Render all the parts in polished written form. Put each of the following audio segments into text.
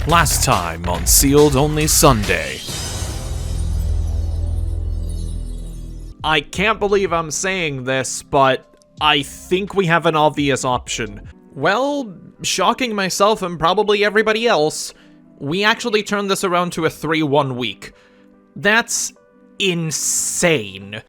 Last time on Sealed Only Sunday. I can't believe I'm saying this, but I think we have an obvious option. Well, shocking myself and probably everybody else, we actually turned this around to a 3-1 week. That's insane.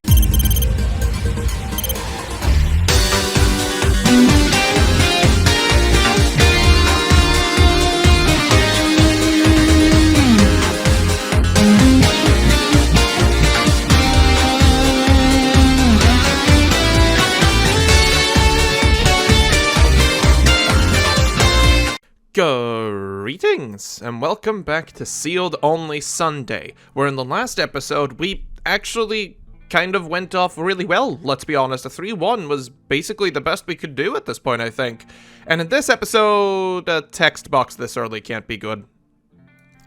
Greetings, and welcome back to Sealed Only Sunday, where in the last episode, we actually kind of went off really well, let's be honest. A 3-1 was basically the best we could do at this point, I think. And in this episode, a text box this early can't be good.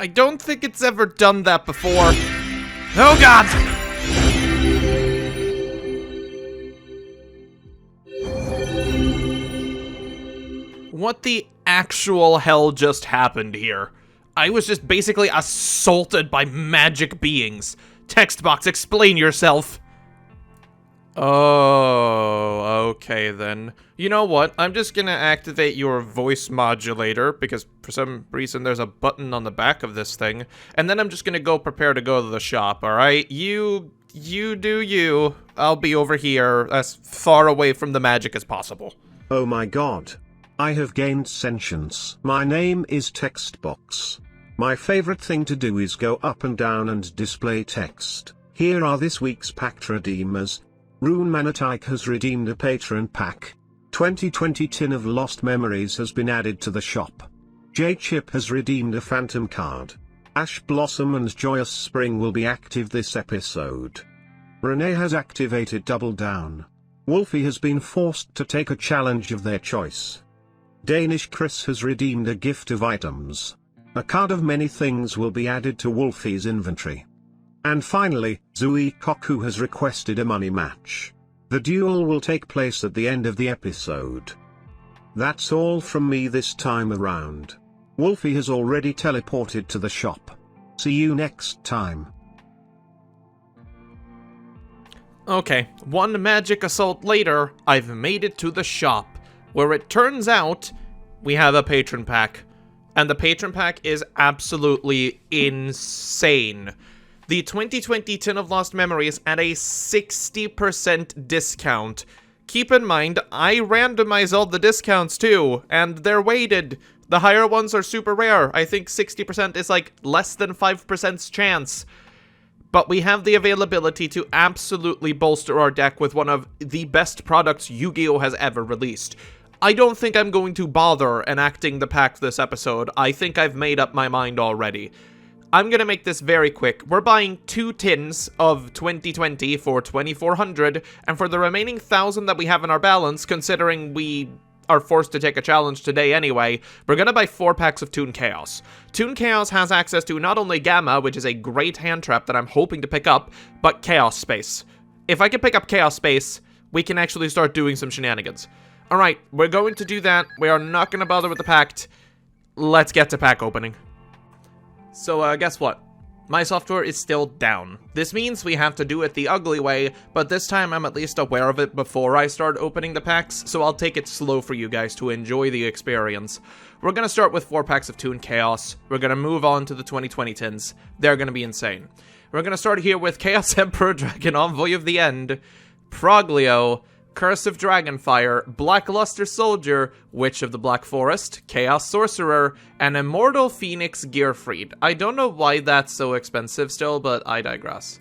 I don't think it's ever done that before. Oh god! What the actual hell just happened here? I was just basically assaulted by magic beings. Text box, explain yourself. Oh, okay then. You know what? I'm just gonna activate your voice modulator, because for some reason there's a button on the back of this thing. And then I'm just gonna go prepare to go to the shop, alright? You do you. I'll be over here as far away from the magic as possible. Oh my god. I have gained sentience. My name is Textbox. My favorite thing to do is go up and down and display text. Here are this week's Pact redeemers. Rune Manatike has redeemed a Patron pack. 2020 Tin of Lost Memories has been added to the shop. J-Chip has redeemed a Phantom card. Ash Blossom and Joyous Spring will be active this episode. Renee has activated Double Down. Wolfie has been forced to take a challenge of their choice. Danish Chris has redeemed a gift of items. A card of many things will be added to Wolfie's inventory. And finally, Zuikaku has requested a money match. The duel will take place at the end of the episode. That's all from me this time around. Wolfie has already teleported to the shop. See you next time. Okay, one magic assault later, I've made it to the shop, where it turns out we have a Patron pack. And the Patron pack is absolutely insane. The 2020 Tin of Lost Memories at a 60% discount. Keep in mind, I randomize all the discounts too, and they're weighted. The higher ones are super rare. I think 60% is like less than 5% chance. But we have the availability to absolutely bolster our deck with one of the best products Yu-Gi-Oh! Has ever released. I don't think I'm going to bother enacting the pack this episode. I think I've made up my mind already. I'm gonna make this very quick. We're buying 2 tins of 2020 for 2,400, and for the remaining 1,000 that we have in our balance, considering we are forced to take a challenge today anyway, we're gonna buy 4 packs of Toon Chaos. Toon Chaos has access to not only Gamma, which is a great hand trap that I'm hoping to pick up, but Chaos Space. If I can pick up Chaos Space, we can actually start doing some shenanigans. Alright, we're going to do that. We are not going to bother with the Pact. Let's get to pack opening. So, guess what? My software is still down. This means we have to do it the ugly way, but this time I'm at least aware of it before I start opening the packs, so I'll take it slow for you guys to enjoy the experience. We're going to start with 4 packs of Toon Chaos. We're going to move on to the 2020 tins. They're going to be insane. We're going to start here with Chaos Emperor Dragon Envoy of the End, Proglio, Curse of Dragonfire, Blackluster Soldier, Witch of the Black Forest, Chaos Sorcerer, and Immortal Phoenix Gearfried. I don't know why that's so expensive still, but I digress.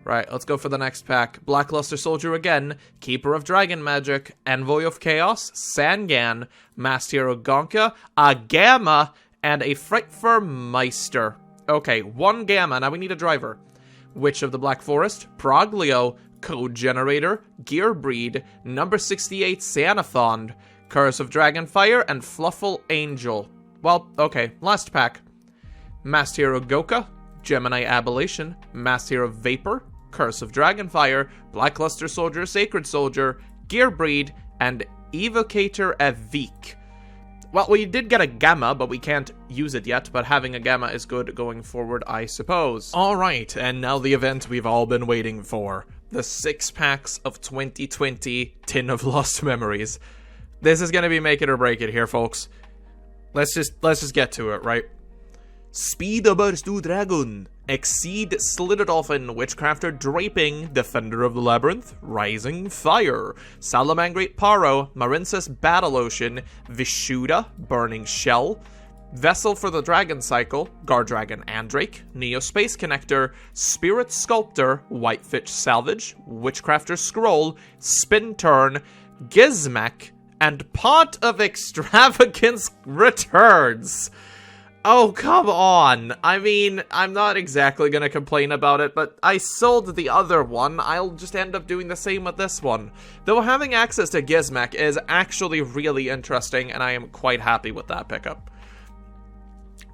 Right, let's go for the next pack. Blackluster Soldier again, Keeper of Dragon Magic, Envoy of Chaos, Sangan, Masked Hero Gonka, a Gamma, and a Frightfur Meister. Okay, 1 Gamma, now we need a driver. Witch of the Black Forest, Proglio, Code Generator, Gearbreed, number 68 Xanathond, Curse of Dragonfire, and Fluffle Angel. Well, okay, last pack. Masked Hero Goka, Gemini Aberration, Masked Hero Vapor, Curse of Dragonfire, Blackluster Soldier, Sacred Soldier, Gearbreed, and Evocator Evik. Well, we did get a Gamma, but we can't use it yet, but having a Gamma is good going forward, I suppose. Alright, and now the event we've all been waiting for. The 6 packs of 2020 Tin of Lost Memories. This is gonna be make it or break it here, folks. Let's just get to it, right? Speedburst Dragon. Exceed Slither Dolphin, Witchcrafter Draping, Defender of the Labyrinth, Rising Fire, Salamangrate Paro, Marinsis Battle Ocean, Vishuda, Burning Shell, Vessel for the Dragon Cycle, Guardragon Andrake, Neo Space Connector, Spirit Sculptor, Whitefish Salvage, Witchcrafter Scroll, Spin Turn, Gizmek, and Pot of Extravagance returns. Oh, come on. I mean, I'm not exactly gonna complain about it, but I sold the other one. I'll just end up doing the same with this one. Though having access to Gizmek is actually really interesting, and I am quite happy with that pickup.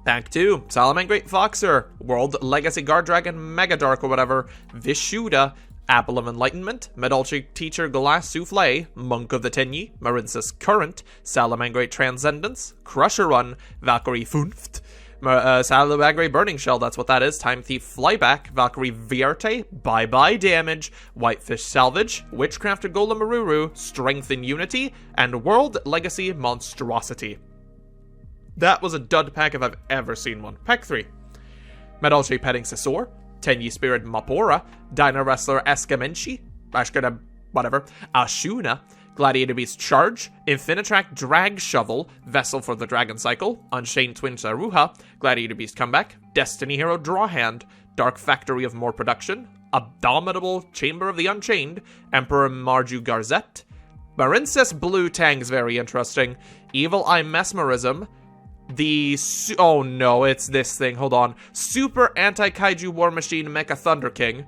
Pack 2, Salamangrate Foxer, World Legacy Guardragon Megadark or whatever, Vishuda, Apple of Enlightenment, Medulchi Teacher Glass Souffle, Monk of the Tenyi, Marinsis Current, Salamangrate Transcendence, Crusher Run, Valkyrie Funft, Salamangrate Burning Shell, that's what that is, Time Thief Flyback, Valkyrie Vierte, Bye Bye Damage, Whitefish Salvage, Witchcrafter Golem Maruru, Strength and Unity, and World Legacy Monstrosity. That was a dud pack if I've ever seen one. Pack 3. Medulchi Petting Sisor, Tenyi Spirit Mapora, Dino Wrestler Escamenci, Ashkana, whatever, Ashuna, Gladiator Beast Charge, Infinitrack Drag Shovel, Vessel for the Dragon Cycle, Unchained Twin Saruha, Gladiator Beast Comeback, Destiny Hero Draw Hand, Dark Factory of More Production, Abominable Chamber of the Unchained, Emperor Marju Garzette, Marinsis Blue Tang's very interesting, Evil Eye Mesmerism, oh no, it's this thing, hold on, Super Anti-Kaiju War Machine Mecha Thunder King,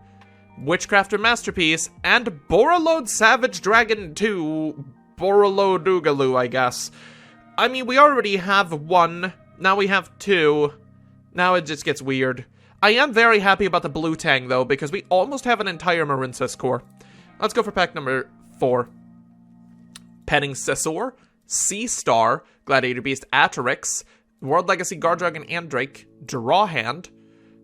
Witchcrafter Masterpiece, and Borreload Savage Dragon 2, Borreload Dougaloo, I guess. I mean, we already have one, now we have two, now it just gets weird. I am very happy about the Blue Tang, though, because we almost have an entire Marinsis core. Let's go for pack number 4. Petting Sisor, Sea Star, Gladiator Beast Aterix, World Legacy Guardragon Andrake, Draw Hand,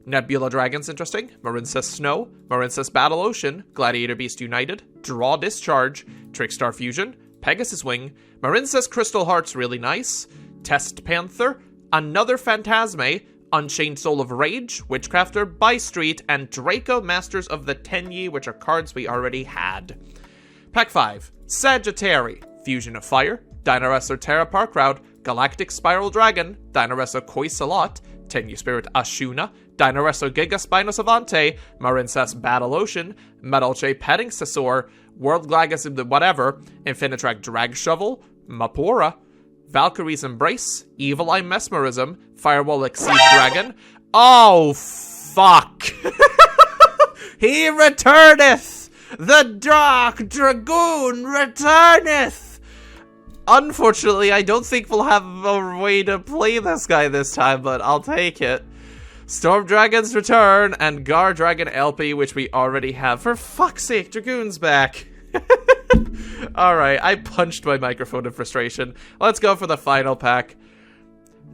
Nebula Dragon's interesting, Marinsis Snow, Marinsis Battle Ocean, Gladiator Beast United, Draw Discharge, Trickstar Fusion, Pegasus Wing, Marinsis Crystal Heart's really nice, Test Panther, another Phantasme, Unchained Soul of Rage, Witchcrafter, Bystreet, and Draco Masters of the Tenyi, which are cards we already had. Pack 5, Sagittari, Fusion of Fire, Dino Wrestler Terra Park Route, Galactic Spiral Dragon, Dino Wrestler Koi Salat, Tenyi Spirit Ashuna, Dino Wrestler Giga Spino Savante, Marinsis Battle Ocean, Medulche Petting Sisor, World Legacy whatever, Infinitrack Drag Shovel, Mapora, Valkyrie's Embrace, Evil Eye Mesmerism, Firewall Exceed Dragon. Oh, fuck. He returneth! The Dark Dragoon returneth! Unfortunately, I don't think we'll have a way to play this guy this time, but I'll take it. Storm Dragon's Return, and Gar Dragon LP, which we already have. For fuck's sake, Dragoon's back. Alright, I punched my microphone in frustration. Let's go for the final pack.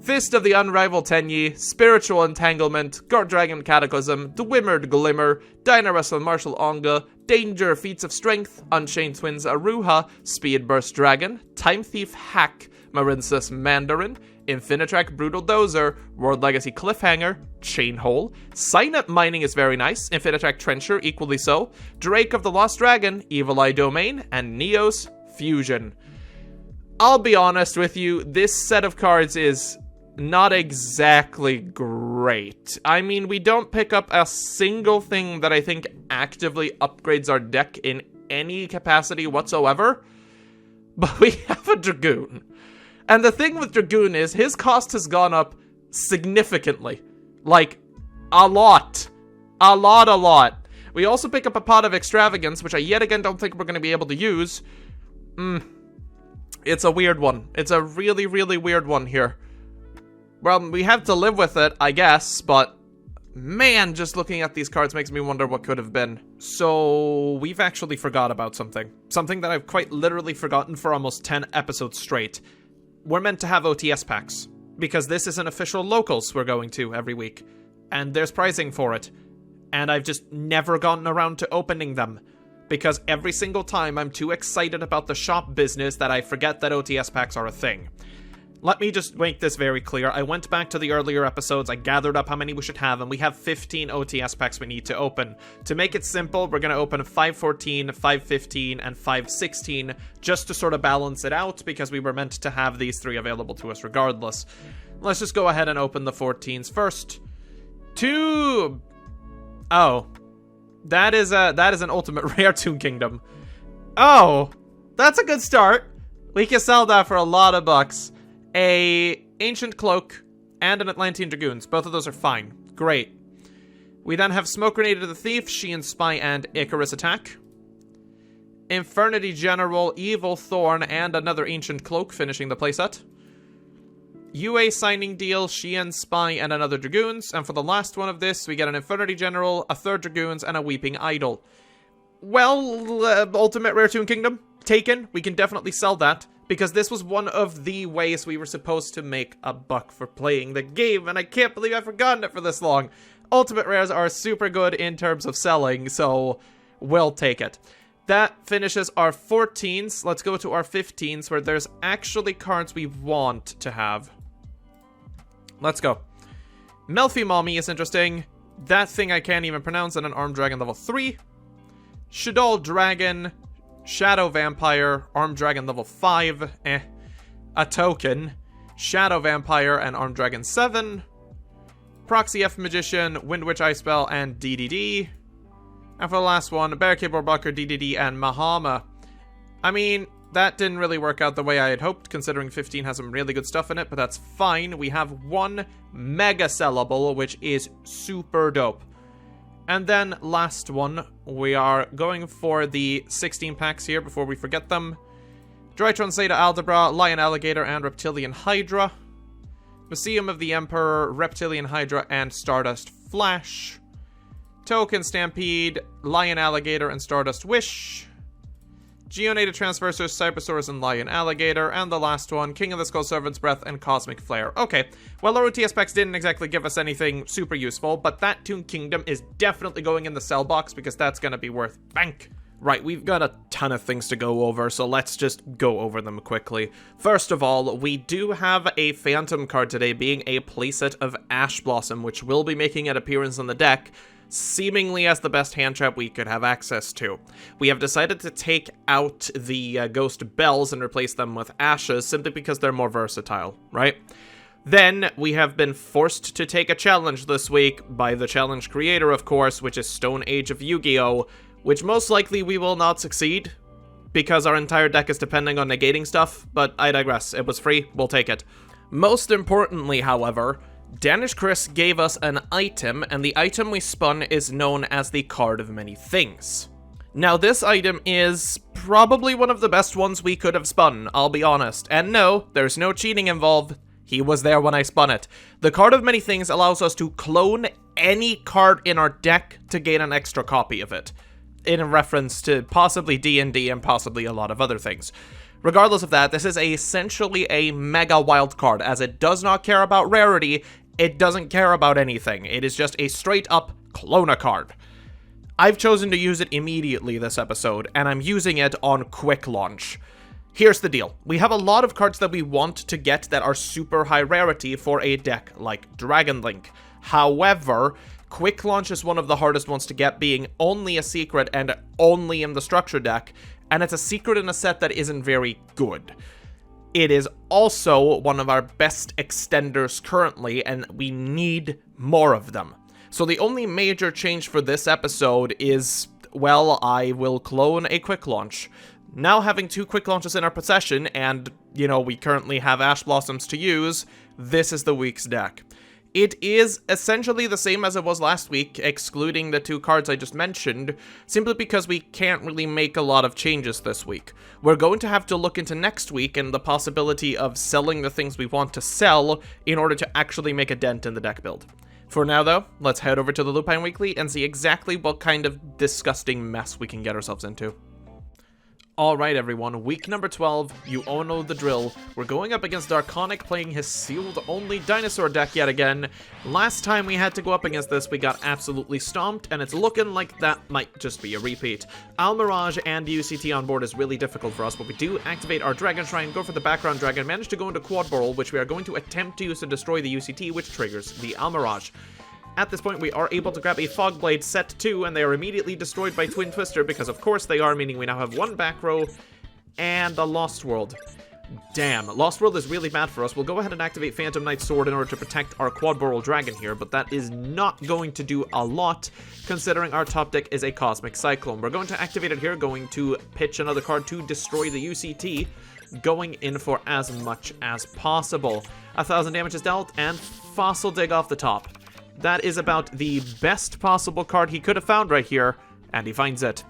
Fist of the Unrivaled Tenyi, Spiritual Entanglement, Guard Dragon Cataclysm, Dwimmered Glimmer, Dino Wrestler Martial Onga, Danger Feats of Strength, Unchained Twins Aruha, Speed Burst Dragon, Time Thief Hack, Marinsis Mandarin, Infinitrack Brutal Dozer, World Legacy Cliffhanger, Chain Hole, Sign Up Mining is very nice, Infinitrack Trencher equally so, Drake of the Lost Dragon, Evil Eye Domain, and Neos Fusion. I'll be honest with you, this set of cards is not exactly great. I mean, we don't pick up a single thing that I think actively upgrades our deck in any capacity whatsoever, but we have a Dragoon. And the thing with Dragoon is, his cost has gone up significantly. Like, a lot. A lot. We also pick up a Pot of Extravagance, which I yet again don't think we're going to be able to use. It's a weird one. It's a really, really weird one here. Well, we have to live with it, I guess, but man, just looking at these cards makes me wonder what could have been. So, we've actually forgot about something. Something that I've quite literally forgotten for almost 10 episodes straight. we're meant to have OTS packs, because this is an official locals we're going to every week, and there's pricing for it, and I've just never gotten around to opening them, because every single time I'm too excited about the shop business that I forget that OTS packs are a thing. Let me just make this very clear. I went back to the earlier episodes, I gathered up how many we should have, and we have 15 OTS packs we need to open. To make it simple, we're going to open 514, 515, and 516, just to sort of balance it out, because we were meant to have these 3 available to us regardless. Let's just go ahead and open the 14s first. Oh. That is an ultimate rare Toon Kingdom. Oh, that's a good start. We can sell that for a lot of bucks. A Ancient Cloak and an Atlantean Dragoons. Both of those are fine. Great. We then have Smoke Grenade of the Thief, Sheehan Spy, and Icarus Attack. Infernity General, Evil Thorn, and another Ancient Cloak finishing the playset. UA Signing Deal, Sheehan Spy, and another Dragoons. And for the last one of this, we get an Infernity General, a third Dragoons, and a Weeping Idol. Well, Ultimate Rare Toon Kingdom, taken. We can definitely sell that, because this was one of the ways we were supposed to make a buck for playing the game, and I can't believe I've forgotten it for this long. Ultimate Rares are super good in terms of selling, so we'll take it. That finishes our 14s. Let's go to our 15s, where there's actually cards we want to have. Let's go. Melfi Mommy is interesting. That thing I can't even pronounce, and an Armed Dragon level 3. Shadol Dragon, Shadow Vampire, Armed Dragon level 5, a token, Shadow Vampire, and Armed Dragon 7, Proxy F Magician, Wind Witch Ice Spell, and DDD, and for the last one, Barricade Warbucker, DDD, and Mahama. I mean, that didn't really work out the way I had hoped, considering 15 has some really good stuff in it, but that's fine. We have one Mega Sellable, which is super dope. And then, last one, we are going for the 16 packs here before we forget them. Drytron Zeta Aldebra, Lion Alligator, and Reptilian Hydra. Museum of the Emperor, Reptilian Hydra, and Stardust Flash. Token Stampede, Lion Alligator, and Stardust Wish. Geonated Transversers, Cybersaurus, and Lion Alligator, and the last one, King of the Skull Servant's Breath and Cosmic Flare. Okay, well, our OTS packs didn't exactly give us anything super useful, but that Toon Kingdom is definitely going in the sell box, because that's gonna be worth bank. Right, we've got a ton of things to go over, so let's just go over them quickly. First of all, we do have a Phantom card today, being a playset of Ash Blossom, which will be making an appearance on the deck, seemingly as the best hand trap we could have access to. We have decided to take out the Ghost Bells and replace them with Ashes, simply because they're more versatile, right? Then, we have been forced to take a challenge this week, by the challenge creator, of course, which is Stone Age of Yu-Gi-Oh!, which most likely we will not succeed, because our entire deck is depending on negating stuff, but I digress. It was free, we'll take it. Most importantly, however, Danish Chris gave us an item, and the item we spun is known as the Card of Many Things. Now, this item is probably one of the best ones we could have spun, I'll be honest. And no, there's no cheating involved. He was there when I spun it. The Card of Many Things allows us to clone any card in our deck to gain an extra copy of it, in reference to possibly D&D and possibly a lot of other things. Regardless of that, this is essentially a mega wild card, as it does not care about rarity, it doesn't care about anything. It is just a straight up clone a card. I've chosen to use it immediately this episode, and I'm using it on quick launch. Here's the deal. We have a lot of cards that we want to get that are super high rarity for a deck like Dragon Link. However, quick launch is one of the hardest ones to get, being only a secret and only in the structure deck, and it's a secret in a set that isn't very good. It is also one of our best extenders currently, and we need more of them. So the only major change for this episode is, well, I will clone a quick launch. Now having 2 quick launches in our possession, and, you know, we currently have Ash Blossoms to use, this is the week's deck. It is essentially the same as it was last week, excluding the 2 cards I just mentioned, simply because we can't really make a lot of changes this week. We're going to have to look into next week and the possibility of selling the things we want to sell in order to actually make a dent in the deck build. For now, though, let's head over to the Lupine Weekly and see exactly what kind of disgusting mess we can get ourselves into. Alright everyone, week number 12, you all know the drill. We're going up against Darkonic playing his sealed-only dinosaur deck yet again. Last time we had to go up against this, we got absolutely stomped, and it's looking like that might just be a repeat. Almirage and UCT on board is really difficult for us, but we do activate our Dragon Shrine, go for the background dragon, manage to go into Quad Burrow, which we are going to attempt to use to destroy the UCT, which triggers the Almirage. At this point, we are able to grab a Fog Blade set 2, and they are immediately destroyed by Twin Twister, because of course they are, meaning we now have one back row and a Lost World. Damn, Lost World is really bad for us. We'll go ahead and activate Phantom Knight Sword in order to protect our Quad Burrow Dragon here, but that is not going to do a lot, considering our top deck is a Cosmic Cyclone. We're going to activate it here, going to pitch another card to destroy the UCT, going in for as much as possible. 1,000 damage is dealt, and Fossil Dig off the top. That is about the best possible card he could have found right here, and he finds it.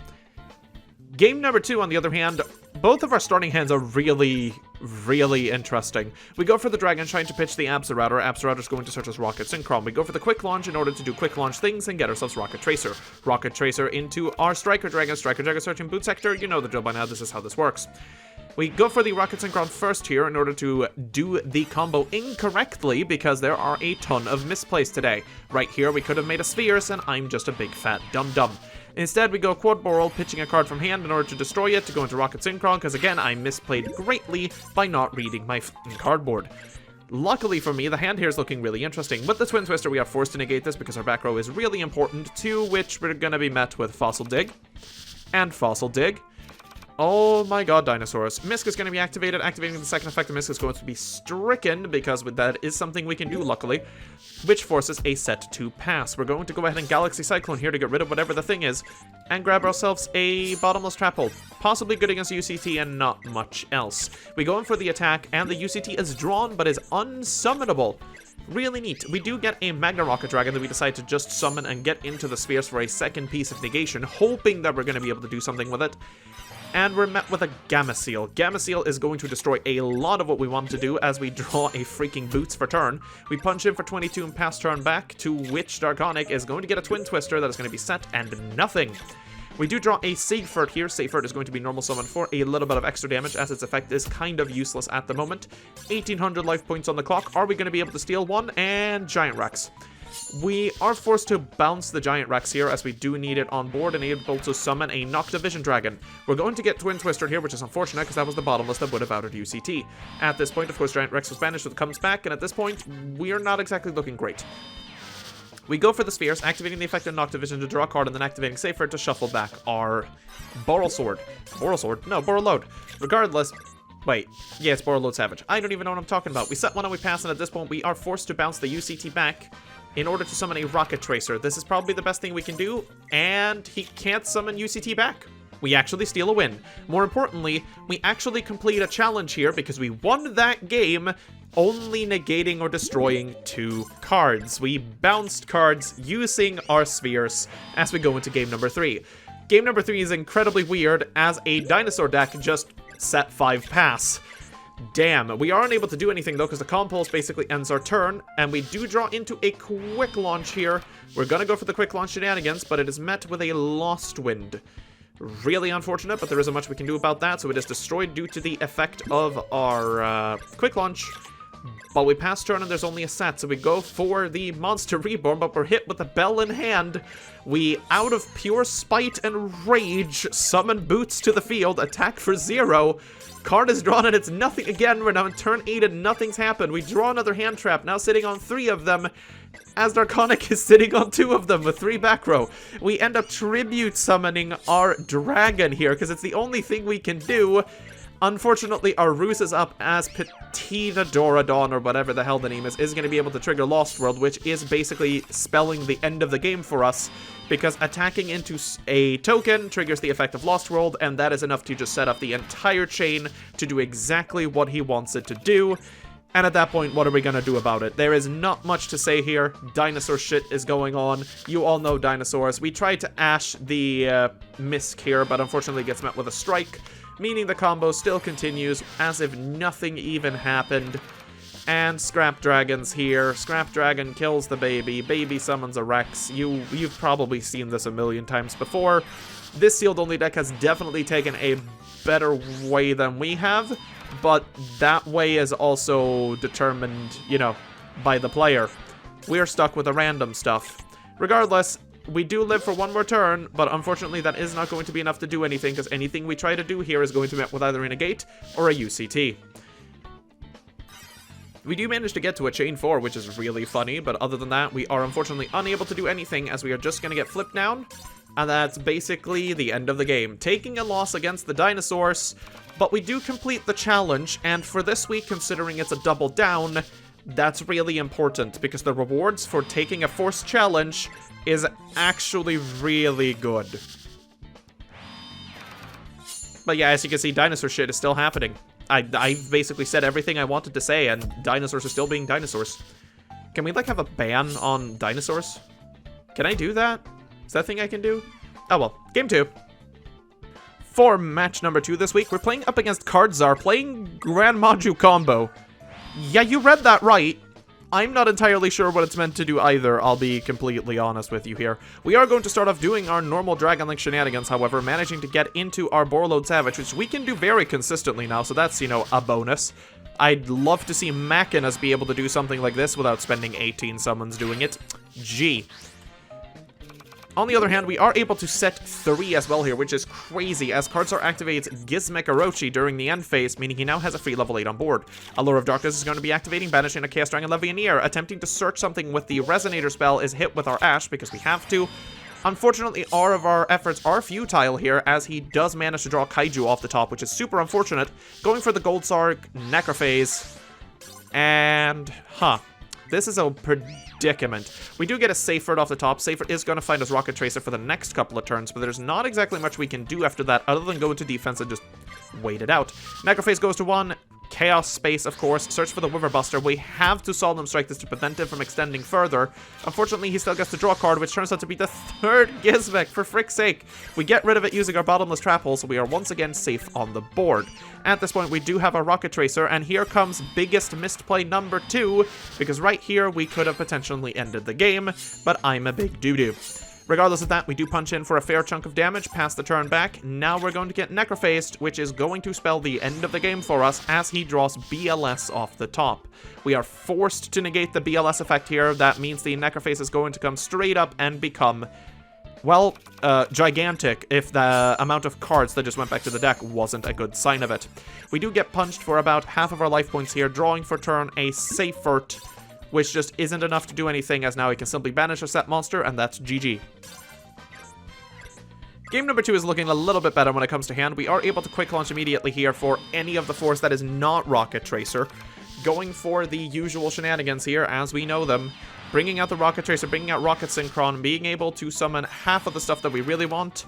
Game number 2, on the other hand, both of our starting hands are really interesting. We go for the Dragon Shrine to pitch the Absoraptor. Absoraptor's going to search as Rocket Synchron. We go for the Quick Launch in order to do Quick Launch things and get ourselves Rocket Tracer. Rocket Tracer into our Striker Dragon. Striker Dragon searching Boot Sector. You know the drill by now, this is how this works. We go for the Rocket Synchron first here in order to do the combo incorrectly because there are a ton of misplays today. Right here, we could have made a Spheres, and I'm just a big fat dum-dum. Instead, we go Quad Burrow, pitching a card from hand in order to destroy it, to go into Rocket Synchron, because again, I misplayed greatly by not reading my cardboard. Luckily for me, the hand here is looking really interesting. With the Twin Twister, we are forced to negate this because our back row is really important, to which we're going to be met with Fossil Dig and Fossil Dig. Oh my god, dinosaurs. Misk is going to be activated. Activating the second effect of Misk is going to be stricken, because that is something we can do, luckily, which forces a set to pass. We're going to go ahead and Galaxy Cyclone here to get rid of whatever the thing is, and grab ourselves a Bottomless Trap Hole. Possibly good against UCT and not much else. We go in for the attack, and the UCT is drawn, but is unsummonable. Really neat. We do get a Magna Rocket Dragon that we decide to just summon and get into the Spheres for a second piece of negation, hoping that we're going to be able to do something with it. And we're met with a Gamma Seal. Gamma Seal is going to destroy a lot of what we want to do as we draw a freaking Boots for turn. We punch in for 22 and pass turn back, to which Darkonic is going to get a Twin Twister that is going to be set and nothing. We do draw a Seifert here. Seifert is going to be normal summon for a little bit of extra damage, as its effect is kind of useless at the moment. 1,800 life points on the clock. Are we going to be able to steal one? And Giant Rex. We are forced to bounce the Giant Rex here, as we do need it on board and able to summon a Noctivision Dragon. We're going to get Twin Twister here, which is unfortunate because that was the Bottomless that would have outed UCT. At this point, of course, Giant Rex was banished, so it comes back, and at this point, we're not exactly looking great. We go for the Spheres, activating the effect of Noctivision to draw a card, and then activating Seifert to shuffle back our Borrelsword. Borrelsword? No, Borreload. Regardless... Wait, yeah, it's Borreload Savage. I don't even know what I'm talking about. We set one and we pass, and at this point, we are forced to bounce the UCT back in order to summon a Rocket Tracer. This is probably the best thing we can do, and he can't summon UCT back. We actually steal a win. More importantly, we actually complete a challenge here because we won that game only negating or destroying 2 cards. We bounced cards using our Spheres as we go into game number 3. Game number 3 is incredibly weird, as a dinosaur deck just set 5 pass. Damn, we are unable to do anything though, because the Compulse basically ends our turn, and we do draw into a Quick Launch here. We're gonna go for the Quick Launch shenanigans, but it is met with a Lost Wind. Really unfortunate, but there isn't much we can do about that, so it is destroyed due to the effect of our Quick Launch. But we pass turn and there's only a set, so we go for the Monster Reborn, but we're hit with the Bell in hand. We, out of pure spite and rage, summon Boots to the field, attack for 0. Card is drawn and it's nothing again. We're now in turn 8 and nothing's happened. We draw another hand trap, now sitting on 3 of them, as Darkonic is sitting on 2 of them with 3 back row. We end up tribute summoning our dragon here, because it's the only thing we can do. Unfortunately, our ruse is up, as Petita Doradon, or whatever the hell the name is going to be able to trigger Lost World, which is basically spelling the end of the game for us, because attacking into a token triggers the effect of Lost World, and that is enough to just set up the entire chain to do exactly what he wants it to do. And at that point, what are we gonna do about it? There is not much to say here. Dinosaur shit is going on. You all know dinosaurs. We tried to Ash the Misk here, but unfortunately gets met with a Strike, meaning the combo still continues as if nothing even happened. And Scrap Dragon's here. Scrap Dragon kills the baby. Baby summons a Rex. You've probably seen this a million times before. This sealed only deck has definitely taken a better way than we have, but that way is also determined, you know, by the player. We're stuck with the random stuff. Regardless, we do live for one more turn, but unfortunately that is not going to be enough to do anything, because anything we try to do here is going to be met with either a negate or a UCT. We do manage to get to a chain 4, which is really funny, but other than that, we are unfortunately unable to do anything, as we are just going to get flipped down, and that's basically the end of the game. Taking a loss against the dinosaurs, but we do complete the challenge, and for this week, considering it's a double down, that's really important, because the rewards for taking a forced challenge is actually really good. But yeah, as you can see, dinosaur shit is still happening. I've basically said everything I wanted to say, and dinosaurs are still being dinosaurs. Can we, like, have a ban on dinosaurs? Can I do that? Is that a thing I can do? Oh well, game 2. For match number 2 this week, we're playing up against Cardzar, playing Grand Maju combo. Yeah, you read that right. I'm not entirely sure what it's meant to do either, I'll be completely honest with you here. We are going to start off doing our normal Dragon Link shenanigans, however, managing to get into our Borreload Savage, which we can do very consistently now, so that's, you know, a bonus. I'd love to see Machinas be able to do something like this without spending 18 summons doing it. Gee. On the other hand, we are able to set 3 as well here, which is crazy, as Cardzar activates Gizmek Orochi during the end phase, meaning he now has a free level 8 on board. Allure of Darkness is going to be activating, banishing a Chaos Dragon Levianeer. Attempting to search something with the Resonator spell is hit with our Ash, because we have to. Unfortunately, all of our efforts are futile here, as he does manage to draw Kaiju off the top, which is super unfortunate. Going for the Gold Sark, Necrophase, and... This is a predicament. We do get a Seyfert off the top. Seyfert is going to find us Rocket Tracer for the next couple of turns, but there's not exactly much we can do after that other than go into defense and just wait it out. Necrophase goes to 1. Chaos Space, of course. Search for the Wither Buster. We have to Solemn Strike this to prevent him from extending further. Unfortunately, he still gets to draw a card, which turns out to be the 3rd Gizmek, for frick's sake. We get rid of it using our Bottomless Trap Hole, so we are once again safe on the board. At this point, we do have our Rocket Tracer, and here comes biggest misplay number 2, because right here, we could have potentially ended the game, but I'm a big doo-doo. Regardless of that, we do punch in for a fair chunk of damage, pass the turn back. Now we're going to get Necrophased, which is going to spell the end of the game for us as he draws BLS off the top. We are forced to negate the BLS effect here. That means the Necrophase is going to come straight up and become, well, gigantic if the amount of cards that just went back to the deck wasn't a good sign of it. We do get punched for about half of our life points here, drawing for turn a Seyfert, which just isn't enough to do anything, as now he can simply banish a set monster, and that's GG. Game number 2 is looking a little bit better when it comes to hand. We are able to quick launch immediately here for any of the force that is not Rocket Tracer. Going for the usual shenanigans here, as we know them. Bringing out the Rocket Tracer, bringing out Rocket Synchron, being able to summon half of the stuff that we really want.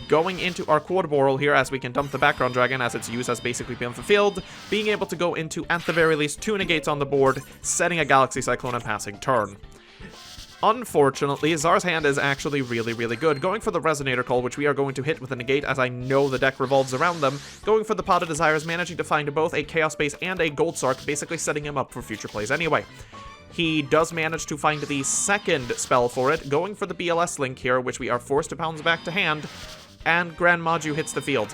Going into our Quad Boral here, as we can dump the Background Dragon, as its use has basically been fulfilled. Being able to go into, at the very least, 2 negates on the board, setting a Galaxy Cyclone and passing turn. Unfortunately, Zar's hand is actually really, really good. Going for the Resonator Call, which we are going to hit with a negate, as I know the deck revolves around them. Going for the Pot of Desires, managing to find both a Chaos Space and a Gold Sark, basically setting him up for future plays anyway. He does manage to find the 2nd spell for it, going for the BLS Link here, which we are forced to pounce back to hand, and Grand Maju hits the field.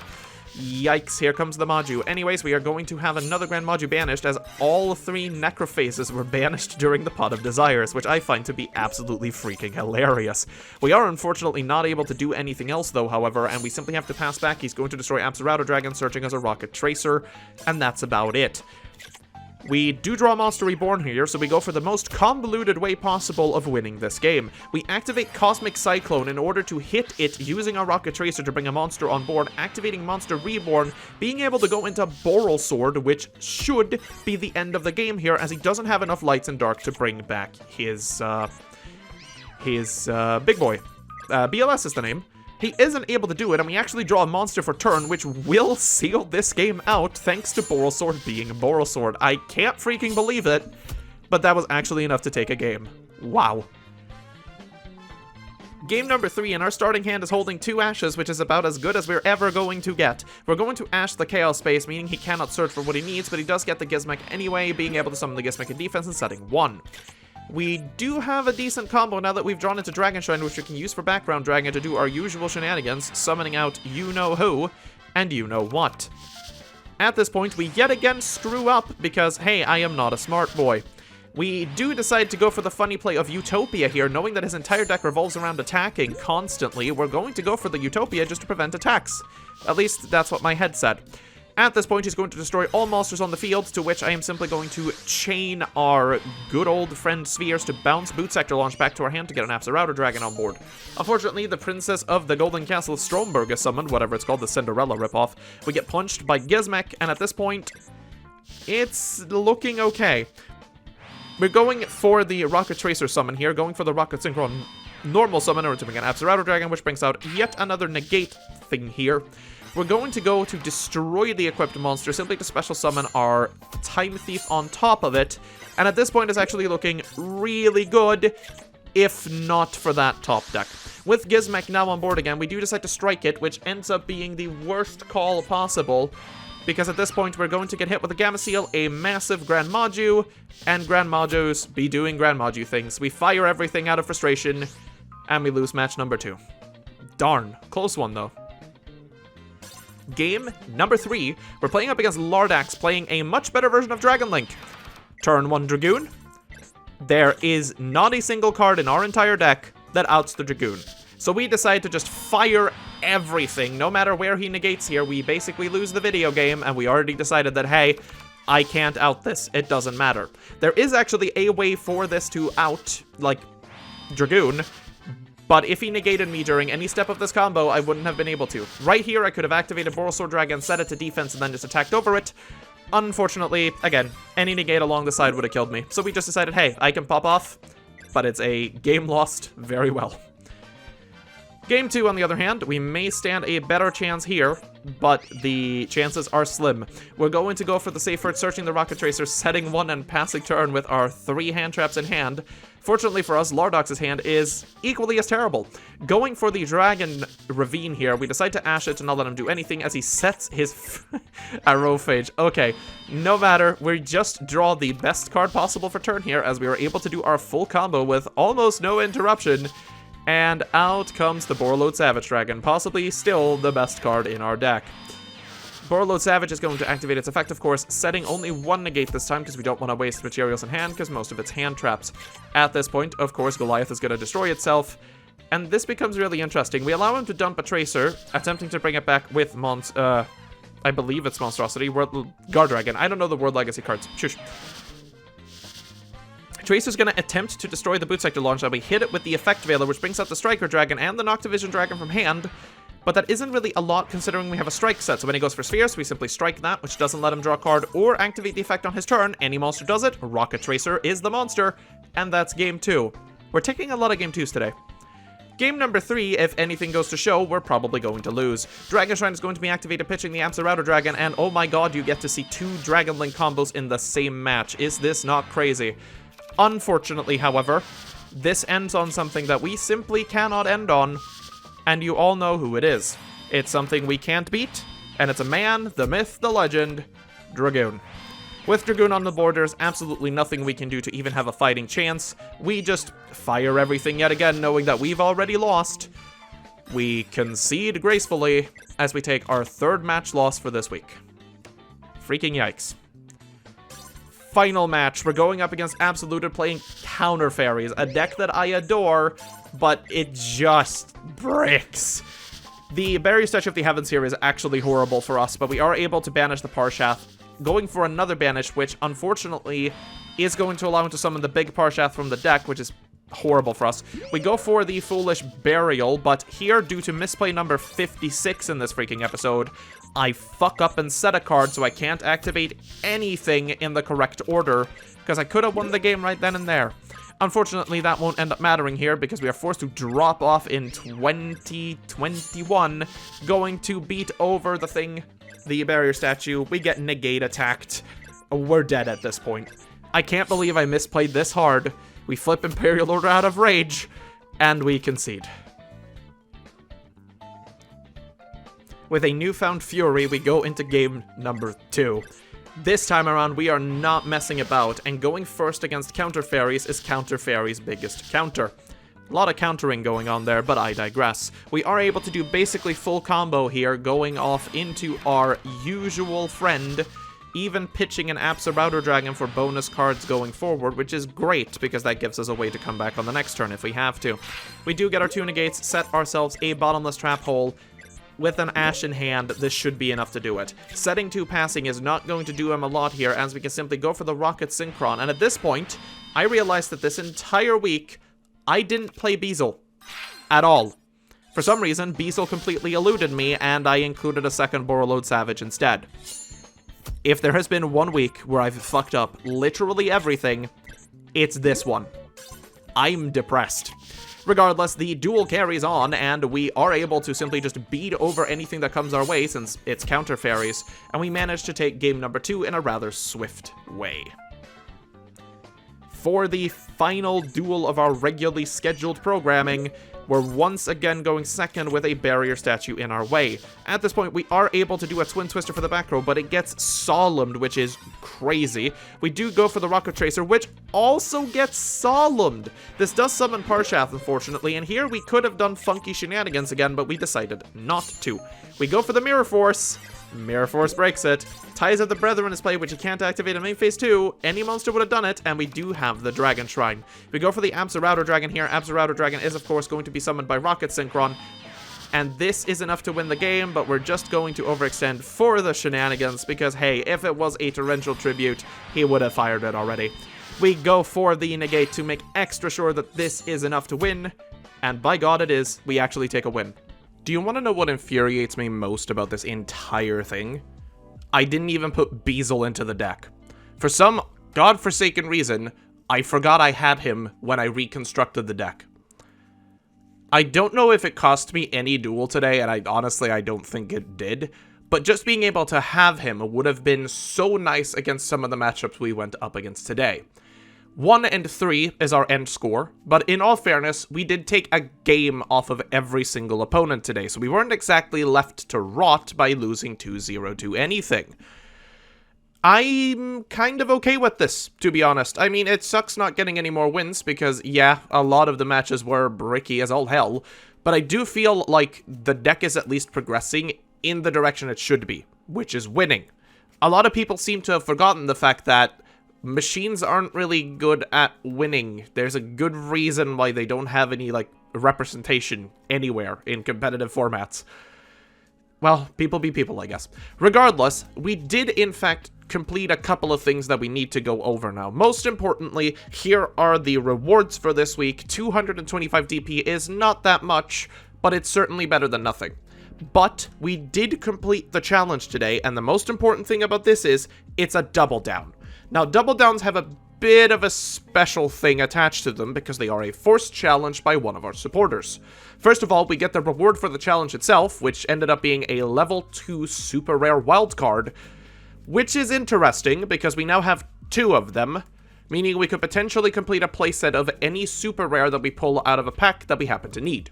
Yikes, here comes the Maju. Anyways, we are going to have another Grand Maju banished, as all 3 Necrophases were banished during the Pot of Desires, which I find to be absolutely freaking hilarious. We are unfortunately not able to do anything else, though, however, and we simply have to pass back. He's going to destroy Absorauto Dragon, searching as a Rocket Tracer, and that's about it. We do draw Monster Reborn here, so we go for the most convoluted way possible of winning this game. We activate Cosmic Cyclone in order to hit it using our Rocket Tracer to bring a monster on board, activating Monster Reborn, being able to go into Boral Sword, which should be the end of the game here, as he doesn't have enough lights and dark to bring back his big boy. BLS is the name. He isn't able to do it, and we actually draw a monster for turn, which will seal this game out, thanks to Boral Sword being Boral Sword. I can't freaking believe it, but that was actually enough to take a game. Wow. Game number 3, and our starting hand is holding 2 ashes, which is about as good as we're ever going to get. We're going to ash the Chaos Space, meaning he cannot search for what he needs, but he does get the Gizmek anyway, being able to summon the Gizmek in defense in setting 1. We do have a decent combo now that we've drawn into Dragon Shrine, which we can use for Background Dragon to do our usual shenanigans, summoning out you-know-who and you-know-what. At this point, we yet again screw up because, hey, I am not a smart boy. We do decide to go for the funny play of Utopia here, knowing that his entire deck revolves around attacking constantly. We're going to go for the Utopia just to prevent attacks. At least, that's what my head said. At this point, he's going to destroy all monsters on the field, to which I am simply going to chain our good old friend Spheres to bounce Boot Sector Launch back to our hand to get an Absolouter Dragon on board. Unfortunately, the Princess of the Golden Castle Stromberg is summoned, whatever it's called, the Cinderella ripoff. We get punched by Gizmek, and at this point, it's looking okay. We're going for the Rocket Tracer summon here, going for the Rocket Synchro normal summon in order to make an Absolouter Dragon, which brings out yet another negate thing here. We're going to go to destroy the equipped monster, simply to special summon our Time Thief on top of it, and at this point it's actually looking really good, if not for that top deck. With Gizmek now on board again, we do decide to strike it, which ends up being the worst call possible, because at this point we're going to get hit with a Gamma Seal, a massive Grand Maju, and Grand Majus be doing Grand Maju things. We fire everything out of frustration, and we lose match number 2. Darn. Close one, though. Game number 3, we're playing up against Lardax, playing a much better version of Dragon Link. Turn 1 Dragoon. There is not a single card in our entire deck that outs the Dragoon. So we decide to just fire everything. No matter where he negates here, we basically lose the video game, and we already decided that, hey, I can't out this. It doesn't matter. There is actually a way for this to out, like, Dragoon, but if he negated me during any step of this combo, I wouldn't have been able to. Right here, I could have activated Borosaur Dragon, set it to defense, and then just attacked over it. Unfortunately, again, any negate along the side would have killed me. So we just decided, hey, I can pop off, but it's a game lost very well. Game 2, on the other hand, we may stand a better chance here, but the chances are slim. We're going to go for the safe word, searching the Rocket Tracer, setting 1 and passing turn with our 3 hand traps in hand. Fortunately for us, Lardox's hand is equally as terrible. Going for the Dragon Ravine here, we decide to ash it to not let him do anything as he sets his Aerophage. Okay, no matter, we just draw the best card possible for turn here, as we were able to do our full combo with almost no interruption. And out comes the Borreload Savage Dragon, possibly still the best card in our deck. Borreload Savage is going to activate its effect, of course, setting only 1 negate this time because we don't want to waste materials in hand because most of it's hand traps. At this point, of course, Goliath is going to destroy itself, and this becomes really interesting. We allow him to dump a Tracer, attempting to bring it back with I believe it's Monstrosity, Guard Dragon. I don't know the World Legacy cards. Shush. Tracer's going to attempt to destroy the Boot Sector Launch, and we hit it with the Effect Veiler, which brings out the Striker Dragon and the Noctivision Dragon from hand, but that isn't really a lot considering we have a Strike set, so when he goes for Spheres, we simply strike that, which doesn't let him draw a card or activate the effect on his turn. Any monster does it, Rocket Tracer is the monster, and that's Game 2. We're taking a lot of Game 2s today. Game number 3, if anything goes to show, we're probably going to lose. Dragon Shrine is going to be activated pitching the Absolouter Dragon, and oh my god, you get to see 2 Dragon Link combos in the same match. Is this not crazy? Unfortunately, however, this ends on something that we simply cannot end on, and you all know who it is. It's something we can't beat, and it's a man, the myth, the legend, Dragoon. With Dragoon on the board, there's absolutely nothing we can do to even have a fighting chance. We just fire everything yet again, knowing that we've already lost. We concede gracefully as we take our 3rd match loss for this week. Freaking yikes. Final match, we're going up against Absoluted playing Counter Fairies, a deck that I adore, but it just bricks. The Barrier Statue of the Heavens here is actually horrible for us, but we are able to banish the Parshath, going for another banish, which unfortunately is going to allow him to summon the big Parshath from the deck, which is horrible for us. We go for the Foolish Burial, but here, due to misplay number 56 in this freaking episode, I fuck up and set a card so I can't activate anything in the correct order, because I could have won the game right then and there. Unfortunately, that won't end up mattering here, because we are forced to drop off in 2021, going to beat over the thing, the Barrier Statue. We get negate attacked. We're dead at this point. I can't believe I misplayed this hard. We flip Imperial Order out of rage, and we concede. With a newfound fury, we go into game number 2. This time around, we are not messing about, and going first against Counter Fairies is Counter Fairies' biggest counter. A lot of countering going on there, but I digress. We are able to do basically full combo here, going off into our usual friend, even pitching an Absorb Dragon for bonus cards going forward, which is great, because that gives us a way to come back on the next turn if we have to. We do get our 2 negates, set ourselves a bottomless trap hole. With an Ash in hand, this should be enough to do it. Setting 2 passing is not going to do him a lot here, as we can simply go for the Rocket Synchron, and at this point, I realized that this entire week, I didn't play Beazle. At all. For some reason, Beazle completely eluded me, and I included a second Borreload Savage instead. If there has been one week where I've fucked up literally everything, it's this one. I'm depressed. Regardless, the duel carries on, and we are able to simply just beat over anything that comes our way since it's Counter Fairies, and we managed to take game number 2 in a rather swift way. For the final duel of our regularly scheduled programming, we're once again going second with a barrier statue in our way. At this point, we are able to do a Twin Twister for the back row, but it gets solemned, which is crazy. We do go for the Rocket Tracer, which also gets solemned. This does summon Parshath, unfortunately, and here we could have done funky shenanigans again, but we decided not to. We go for the Mirror Force. Mirror Force breaks it. Ties of the Brethren is played, which you can't activate in main phase 2. Any monster would have done it, and we do have the Dragon Shrine. We go for the Absorb Dragon here. Absorb Dragon is, of course, going to be summoned by Rocket Synchron. And this is enough to win the game, but we're just going to overextend for the shenanigans, because, hey, if it was a Torrential Tribute, he would have fired it already. We go for the negate to make extra sure that this is enough to win, and by God it is. We actually take a win. Do you want to know what infuriates me most about this entire thing? I didn't even put Beazle into the deck. For some godforsaken reason, I forgot I had him when I reconstructed the deck. I don't know if it cost me any duel today, and I don't think it did, but just being able to have him would have been so nice against some of the matchups we went up against today. 1 and 3 is our end score, but in all fairness, we did take a game off of every single opponent today, so we weren't exactly left to rot by losing 2-0 to anything. I'm kind of okay with this, to be honest. I mean, it sucks not getting any more wins, because, yeah, a lot of the matches were bricky as all hell, but I do feel like the deck is at least progressing in the direction it should be, which is winning. A lot of people seem to have forgotten the fact that machines aren't really good at winning. There's a good reason why they don't have any, like, representation anywhere in competitive formats. Well, people be people, I guess. Regardless, we did, in fact, complete a couple of things that we need to go over now. Most importantly, here are the rewards for this week. 225 DP is not that much, but it's certainly better than nothing. But we did complete the challenge today, and the most important thing about this is it's a double down. Now, double downs have a bit of a special thing attached to them because they are a forced challenge by one of our supporters. First of all, we get the reward for the challenge itself, which ended up being a level 2 super rare wildcard, which is interesting because we now have 2 of them, meaning we could potentially complete a playset of any super rare that we pull out of a pack that we happen to need.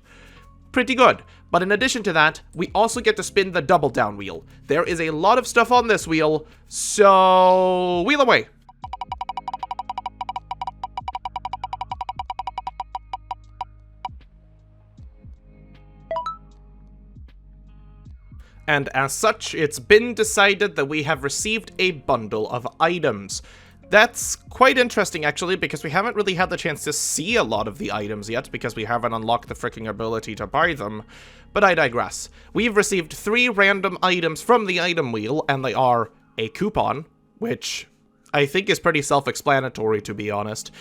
Pretty good. But in addition to that, we also get to spin the double down wheel. There is a lot of stuff on this wheel, so wheel away. And as such, it's been decided that we have received a bundle of items. That's quite interesting, actually, because we haven't really had the chance to see a lot of the items yet, because we haven't unlocked the freaking ability to buy them. But I digress. We've received 3 random items from the item wheel, and they are a coupon, which I think is pretty self-explanatory, to be honest.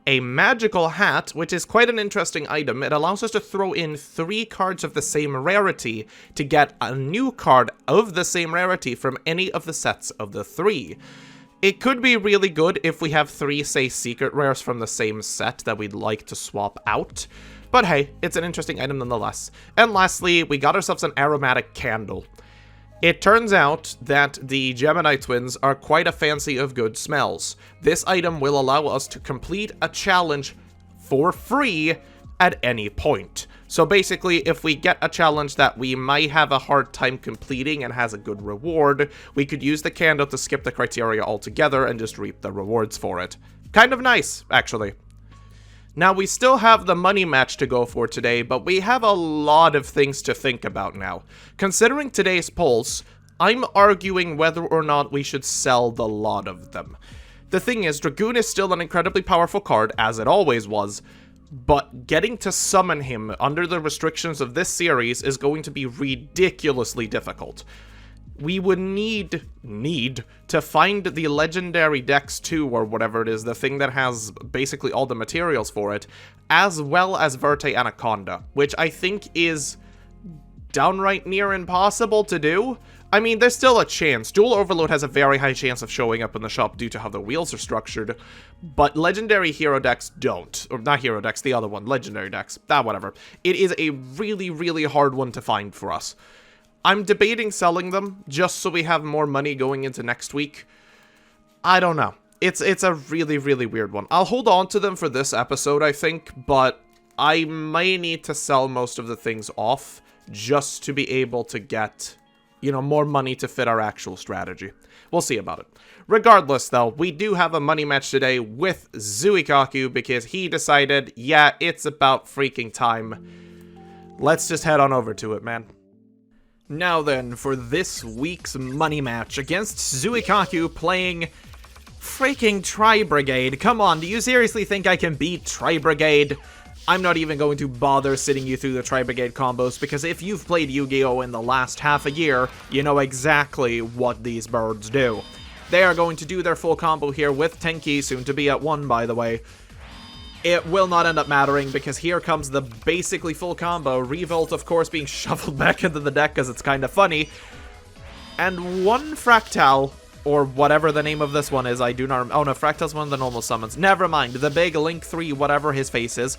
A magical hat, which is quite an interesting item. It allows us to throw in 3 cards of the same rarity to get a new card of the same rarity from any of the sets of the 3. It could be really good if we have 3, say, secret rares from the same set that we'd like to swap out. But hey, it's an interesting item nonetheless. And lastly, we got ourselves an aromatic candle. It turns out that the Gemini twins are quite a fancy of good smells. This item will allow us to complete a challenge for free at any point. So basically, if we get a challenge that we might have a hard time completing and has a good reward, we could use the candle to skip the criteria altogether and just reap the rewards for it. Kind of nice, actually. Now, we still have the money match to go for today, but we have a lot of things to think about now. Considering today's polls, I'm arguing whether or not we should sell the lot of them. The thing is, Dragoon is still an incredibly powerful card, as it always was, but getting to summon him under the restrictions of this series is going to be ridiculously difficult. We would need to find the legendary Dex 2 or whatever it is, the thing that has basically all the materials for it, as well as Verte Anaconda, which I think is downright near impossible to do. I mean, there's still a chance. Dual Overload has a very high chance of showing up in the shop due to how the wheels are structured, but legendary hero decks don't. Or not hero decks, the other one, legendary decks. Whatever. It is a really, really hard one to find for us. I'm debating selling them just so we have more money going into next week. I don't know. It's a really, really weird one. I'll hold on to them for this episode, I think, but I may need to sell most of the things off just to be able to get, you know, more money to fit our actual strategy. We'll see about it. Regardless, though, we do have a money match today with Zuikaku because he decided, yeah, it's about freaking time. Let's just head on over to it, man. Now then, for this week's money match against Zuikaku playing freaking Tri-Brigade. Come on, do you seriously think I can beat Tri-Brigade? I'm not even going to bother sitting you through the Tri-Brigade combos, because if you've played Yu-Gi-Oh! In the last half a year, you know exactly what these birds do. They are going to do their full combo here with Tenki, soon to be at 1, by the way. It will not end up mattering, because here comes the basically full combo. Revolt, of course, being shuffled back into the deck because it's kind of funny. And one Fractal, or whatever the name of this one is, I do not... Oh no, Fractal's one of the normal summons. Never mind, the big Link 3, whatever his face is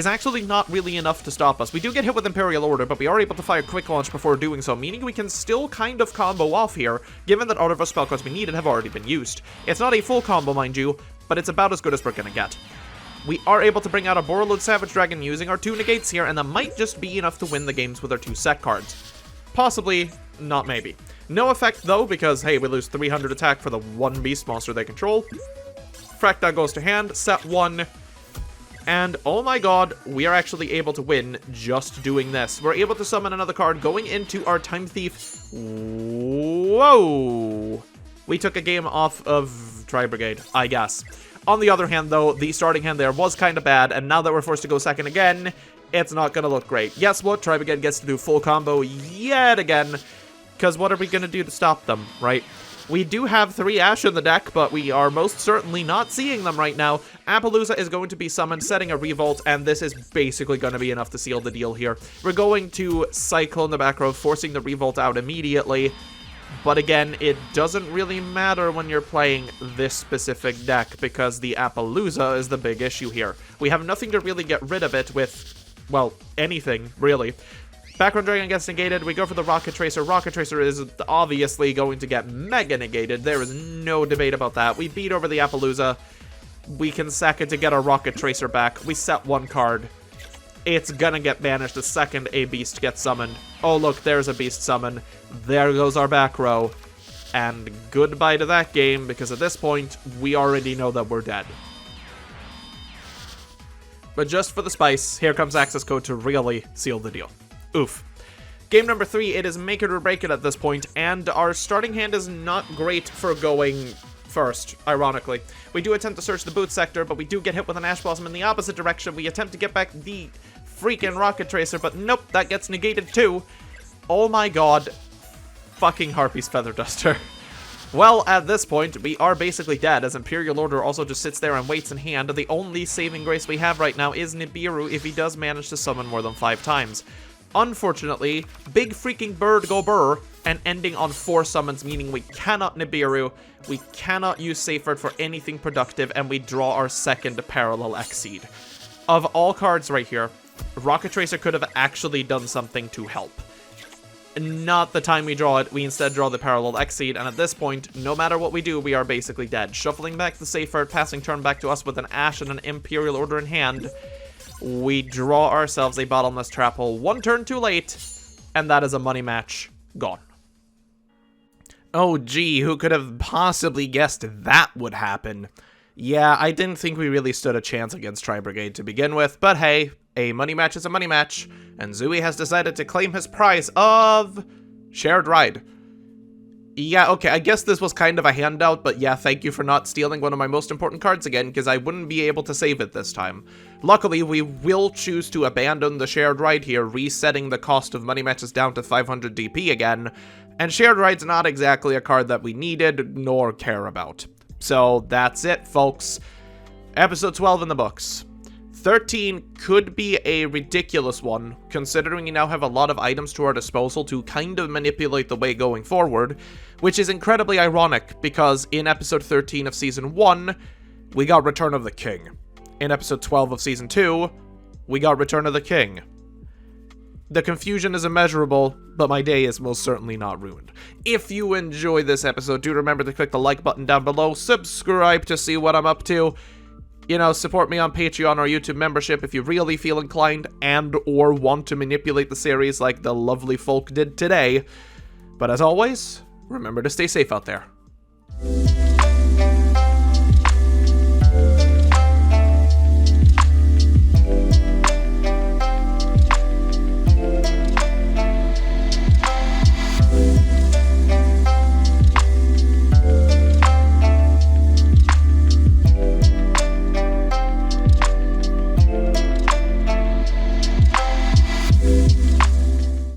actually not really enough to stop us. We do get hit with Imperial Order, but we are able to fire Quick Launch before doing so, meaning we can still kind of combo off here, given that all of our spell cards we needed have already been used. It's not a full combo, mind you, but it's about as good as we're gonna get. We are able to bring out a Borreload Savage Dragon using our 2 negates here, and that might just be enough to win the games with our 2 set cards. Possibly, not maybe. No effect though, because hey, we lose 300 attack for the 1 beast monster they control. Fractal goes to hand, set 1, and oh my god, we are actually able to win just doing this. We're able to summon another card going into our Time Thief. Whoa! We took a game off of Tri-Brigade, I guess. On the other hand, though, the starting hand there was kind of bad, and now that we're forced to go second again, it's not going to look great. Guess what? Tri-Brigade gets to do full combo yet again, because what are we going to do to stop them, right? We do have 3 Ash in the deck, but we are most certainly not seeing them right now. Appaloosa is going to be summoned, setting a Revolt, and this is basically going to be enough to seal the deal here. We're going to Cyclone the back row, forcing the Revolt out immediately. But again, it doesn't really matter when you're playing this specific deck, because the Appaloosa is the big issue here. We have nothing to really get rid of it with, well, anything, really. Background Dragon gets negated, we go for the Rocket Tracer. Rocket Tracer is obviously going to get mega negated, there is no debate about that. We beat over the Appaloosa, we can sack it to get our Rocket Tracer back, we set 1 card. It's gonna get banished the second a beast gets summoned. Oh look, there's a beast summon. There goes our back row. And goodbye to that game, because at this point, we already know that we're dead. But just for the spice, here comes access code to really seal the deal. Oof. Game number 3, it is make it or break it at this point, and our starting hand is not great for going first, ironically. We do attempt to search the boot sector, but we do get hit with an Ash Blossom in the opposite direction. We attempt to get back the freaking Rocket Tracer, but nope, that gets negated too. Oh my god. Fucking Harpy's Feather Duster. Well, at this point, we are basically dead, as Imperial Order also just sits there and waits in hand. The only saving grace we have right now is Nibiru if he does manage to summon more than 5 times. Unfortunately, big freaking bird go burr, and ending on 4 summons, meaning we cannot Nibiru, we cannot use Safeguard for anything productive, and we draw our second Parallel Exceed. Of all cards right here, Rocket Tracer could have actually done something to help. Not the time we draw it, we instead draw the Parallel Exceed, and at this point, no matter what we do, we are basically dead. Shuffling back the Safeguard, passing turn back to us with an Ash and an Imperial Order in hand. We draw ourselves a bottomless trap hole 1 turn too late, and that is a money match gone. Oh gee, who could have possibly guessed that would happen? Yeah, I didn't think we really stood a chance against Brigade to begin with, but hey, a money match is a money match, and Zui has decided to claim his prize of shared ride. Yeah, okay, I guess this was kind of a handout, but yeah, thank you for not stealing one of my most important cards again, because I wouldn't be able to save it this time. Luckily, we will choose to abandon the shared ride here, resetting the cost of money matches down to 500 DP again, and shared ride's not exactly a card that we needed nor care about. So that's it, folks. Episode 12 in the books. 13 could be a ridiculous one, considering we now have a lot of items to our disposal to kind of manipulate the way going forward, which is incredibly ironic, because in episode 13 of Season 1, we got Return of the King. In episode 12 of Season 2, we got Return of the King. The confusion is immeasurable, but my day is most certainly not ruined. If you enjoy this episode, do remember to click the like button down below, subscribe to see what I'm up to. You know, support me on Patreon or YouTube membership if you really feel inclined and or want to manipulate the series like the lovely folk did today. But as always, remember to stay safe out there.